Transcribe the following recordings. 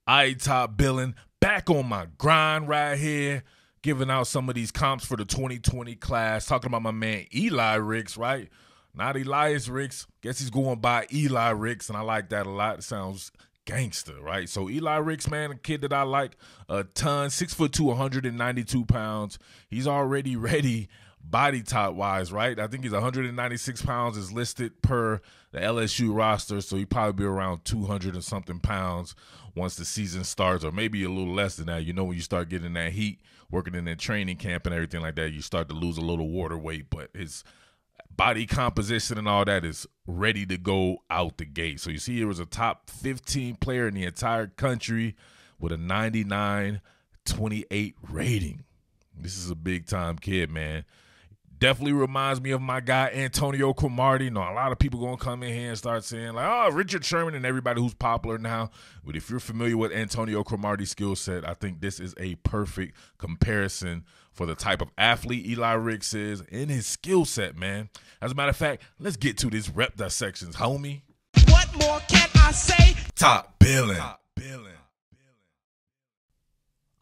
Top Billin, back on my grind right here, giving out some of these comps for the 2020 class. Talking about my man Eli Ricks, right? Not Elias Ricks. Guess he's going by Eli Ricks, and I like that a lot. It sounds gangster, right? So Eli Ricks, man, a kid that I like a ton, 6'2", 192 pounds. He's already ready body type wise, right? I think he's 196 pounds is listed per the LSU roster, so he'd probably be around 200 and something pounds once the season starts, or maybe a little less than that. You know, when you start getting that heat, working in that training camp and everything like that, you start to lose a little water weight, but his body composition and all that is ready to go out the gate. So you see, he was a top 15 player in the entire country with a 99.28 rating. This is a big-time kid, man. Definitely reminds me of my guy Antonio Cromartie. You know, a lot of people going to come in here and start saying, like, oh, Richard Sherman and everybody who's popular now. But if you're familiar with Antonio Cromartie's skill set, I think this is a perfect comparison for the type of athlete Eli Ricks is and his skill set, man. As a matter of fact, let's get to this rep dissections, homie. What more can I say? Top Billin.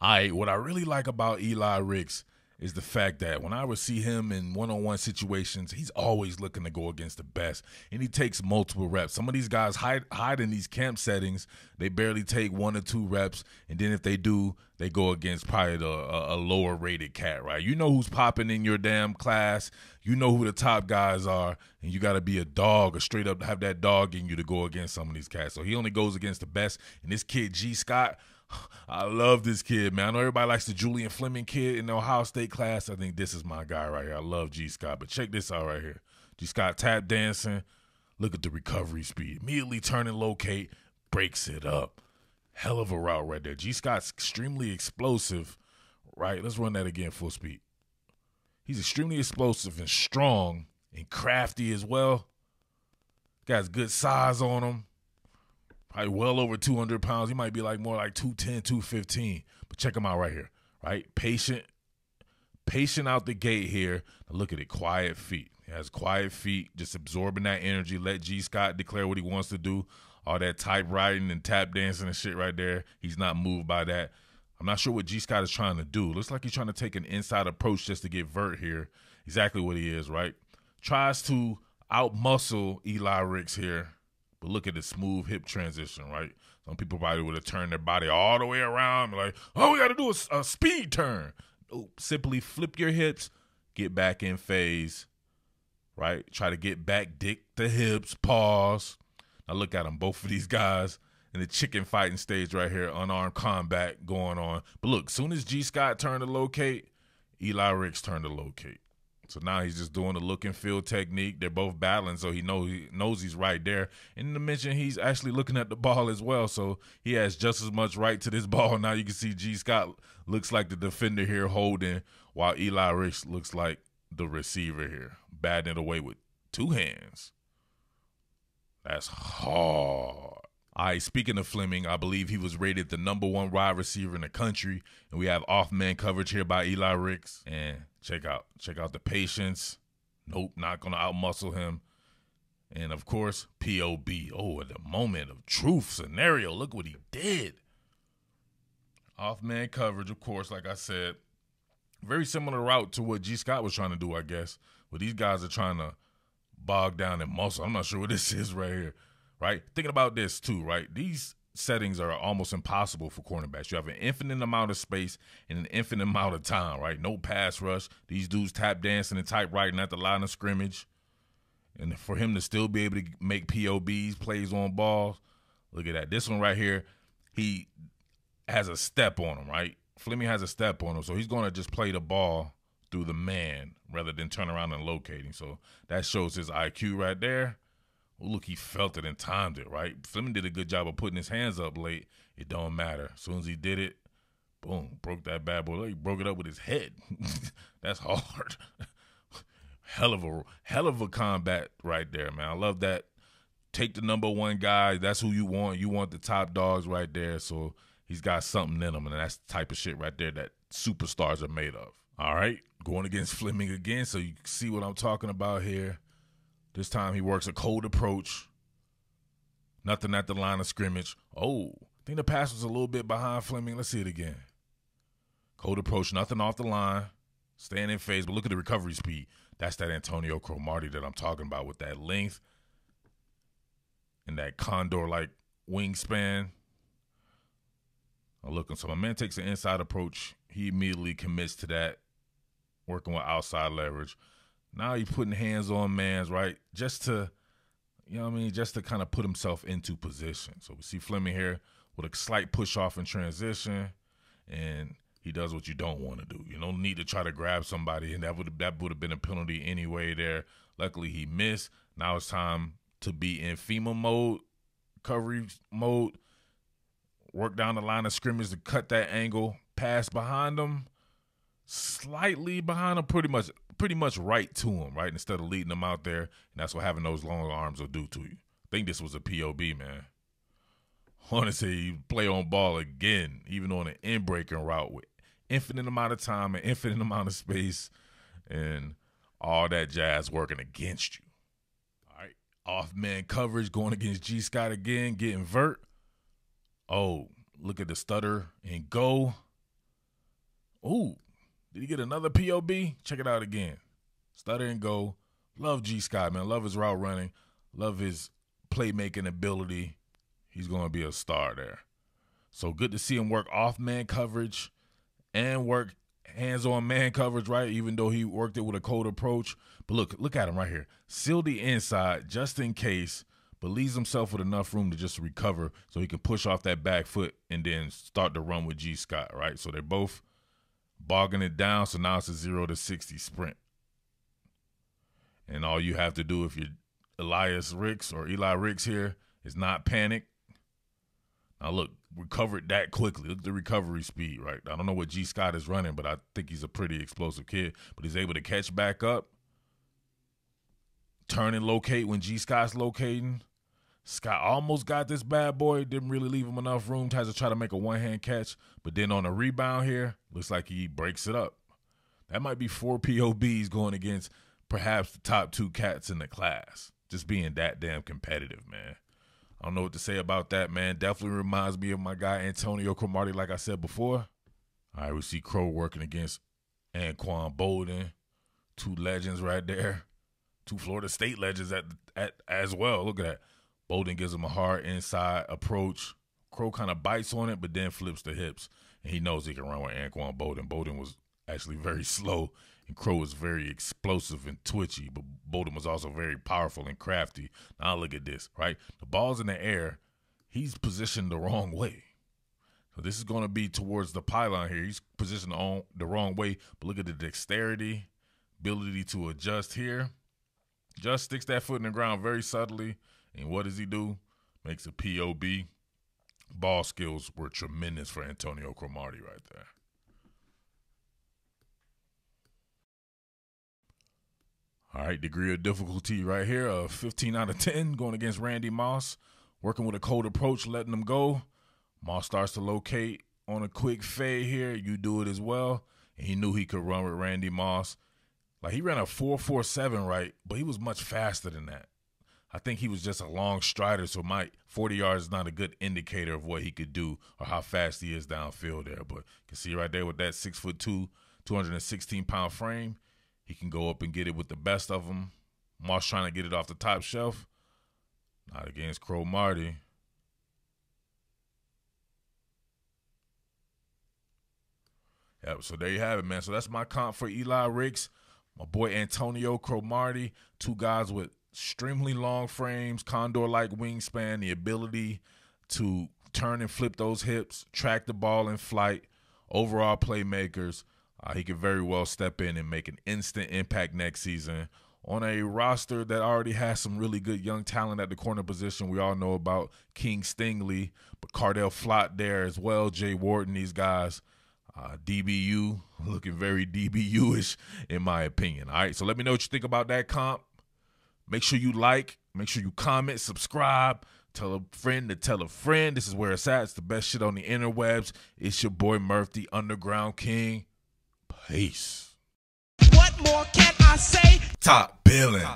All right, what I really like about Eli Ricks is the fact that when I would see him in one-on-one situations, he's always looking to go against the best, and he takes multiple reps. Some of these guys hide in these camp settings. They barely take 1 or 2 reps, and then if they do, they go against probably a lower-rated cat, right? You know who's popping in your damn class. You know who the top guys are, and you got to be a dog or straight up have that dog in you to go against some of these cats. So he only goes against the best, and this kid, G. Scott, I love this kid, man. I know everybody likes the Julian Fleming kid in the Ohio State class. I think this is my guy right here. I love G. Scott, but check this out right here. G. Scott tap dancing. Look at the recovery speed. Immediately turn and locate, breaks it up. Hell of a route right there. G. Scott's extremely explosive, right? Let's run that again full speed. He's extremely explosive and strong and crafty as well. Got good size on him. Probably well over 200 pounds. He might be like more like 210, 215. But check him out right here, right? Patient out the gate here. Now look at it, quiet feet. He has quiet feet, just absorbing that energy. Let G. Scott declare what he wants to do. All that typewriting and tap dancing and shit right there. He's not moved by that. I'm not sure what G. Scott is trying to do. Looks like he's trying to take an inside approach just to get vert here. Exactly what he is, right? Tries to out-muscle Eli Ricks here. But look at the smooth hip transition, right? Some people probably would have turned their body all the way around, like, oh, we got to do a speed turn. Nope. Simply flip your hips, get back in phase, right? Try to get back, dick the hips, pause. Now look at them, both of these guys in the chicken fighting stage right here, unarmed combat going on. But look, soon as G. Scott turned to locate, Eli Ricks turned to locate. So now he's just doing the look and feel technique. They're both battling, so he knows he's right there. And to mention, he's actually looking at the ball as well, so he has just as much right to this ball. Now you can see G. Scott looks like the defender here holding, while Eli Ricks looks like the receiver here, batting it away with 2 hands. That's hard. All right, speaking of Fleming, I believe he was rated the #1 wide receiver in the country, and we have off-man coverage here by Eli Ricks. And check out the patience. Nope, not going to out-muscle him. And, of course, POB. Oh, at the moment of truth scenario, look what he did. Off-man coverage, of course, like I said. Very similar route to what G. Scott was trying to do, I guess. But these guys are trying to bog down and muscle. I'm not sure what this is right here. Right? Thinking about this too, right? These settings are almost impossible for cornerbacks. You have an infinite amount of space and an infinite amount of time, right? No pass rush. These dudes tap dancing and typewriting at the line of scrimmage. And for him to still be able to make POBs, plays on balls, look at that. This one right here, he has a step on him, right? Fleming has a step on him, so he's going to just play the ball through the man rather than turn around and locating. So that shows his IQ right there. Oh, look, he felt it and timed it, right? Fleming did a good job of putting his hands up late. It don't matter. As soon as he did it, boom, broke that bad boy. He broke it up with his head. That's hard. Hell of a combat right there, man. I love that. Take the #1 guy. That's who you want. You want the top dogs right there. So he's got something in him, and that's the type of shit right there that superstars are made of. All right, going against Fleming again, so you can see what I'm talking about here. This time he works a cold approach. Nothing at the line of scrimmage. Oh, think the pass was a little bit behind Fleming. Let's see it again. Cold approach, nothing off the line. Staying in phase, but look at the recovery speed. That's that Antonio Cromartie that I'm talking about with that length and that condor-like wingspan. Looking, so my man takes an inside approach. He immediately commits to that, working with outside leverage. Now he's putting hands on mans, right, just to, you know what I mean, just to kind of put himself into position. So we see Fleming here with a slight push off in transition, and he does what you don't want to do. You don't need to try to grab somebody, and that would have been a penalty anyway there. Luckily, he missed. Now it's time to be in FEMA mode, recovery mode, work down the line of scrimmage to cut that angle, pass behind him, slightly behind him, pretty much right to him, right, instead of leading him out there, and that's what having those long arms will do to you. I think this was a POB, man. I want to say you play on ball again, even on an in-breaking route with infinite amount of time and infinite amount of space and all that jazz working against you. All right, off-man coverage going against G. Scott again, getting vert. Oh, look at the stutter and go. Ooh, did he get another POB? Check it out again. Stutter and go. Love G. Scott, man. Love his route running. Love his playmaking ability. He's going to be a star there. So good to see him work off-man coverage and work hands-on man coverage, right, even though he worked it with a cold approach. But look at him right here. Seal the inside just in case, but leaves himself with enough room to just recover so he can push off that back foot and then start to run with G. Scott, right? So they're both bogging it down, so now it's a 0 to 60 sprint. And all you have to do if you're Elias Ricks or Eli Ricks here is not panic. Now, look, recovered that quickly. Look at the recovery speed, right? I don't know what G. Scott is running, but I think he's a pretty explosive kid. But he's able to catch back up, turn and locate when G. Scott's locating. Scott almost got this bad boy. Didn't really leave him enough room. Tries to try to make a one-hand catch. But then on a rebound here, looks like he breaks it up. That might be 4 POBs going against perhaps the top 2 cats in the class. Just being that damn competitive, man. I don't know what to say about that, man. Definitely reminds me of my guy Antonio Cromartie, like I said before. All right, we see Crow working against Anquan Bolden. 2 legends right there. 2 Florida State legends as well. Look at that. Bolden gives him a hard inside approach. Crow kind of bites on it, but then flips the hips. And he knows he can run with Anquan Bolden. Bolden was actually very slow, and Crow was very explosive and twitchy, but Bolden was also very powerful and crafty. Now look at this, right? The ball's in the air. He's positioned the wrong way. So this is going to be towards the pylon here. He's positioned the wrong way, but look at the dexterity, ability to adjust here. Just sticks that foot in the ground very subtly, and what does he do? Makes a POB. Ball skills were tremendous for Antonio Cromartie right there. All right, degree of difficulty right here of 15 out of 10 going against Randy Moss. Working with a cold approach, letting him go. Moss starts to locate on a quick fade here. You do it as well. And he knew he could run with Randy Moss. Like, he ran a 4.47, right, but he was much faster than that. I think he was just a long strider, so my 40 yards is not a good indicator of what he could do or how fast he is downfield there. But you can see right there with that 6'2", 216-pound frame, he can go up and get it with the best of them. Moss trying to get it off the top shelf. Not against Cromartie. Yeah, so there you have it, man. So that's my comp for Eli Ricks. My boy Antonio Cromartie. 2 guys with extremely long frames, condor-like wingspan, the ability to turn and flip those hips, track the ball in flight, overall playmakers. He could very well step in and make an instant impact next season on a roster that already has some really good young talent at the corner position. We all know about King Stingley, but Cardell Flott there as well, Jay Wharton, these guys. DBU, looking very DBU-ish in my opinion. All right, so let me know what you think about that comp. Make sure you like, make sure you comment, subscribe, tell a friend to tell a friend. This is where it's at. It's the best shit on the interwebs. It's your boy Murph, the Underground King. Peace. What more can I say? Top Billin.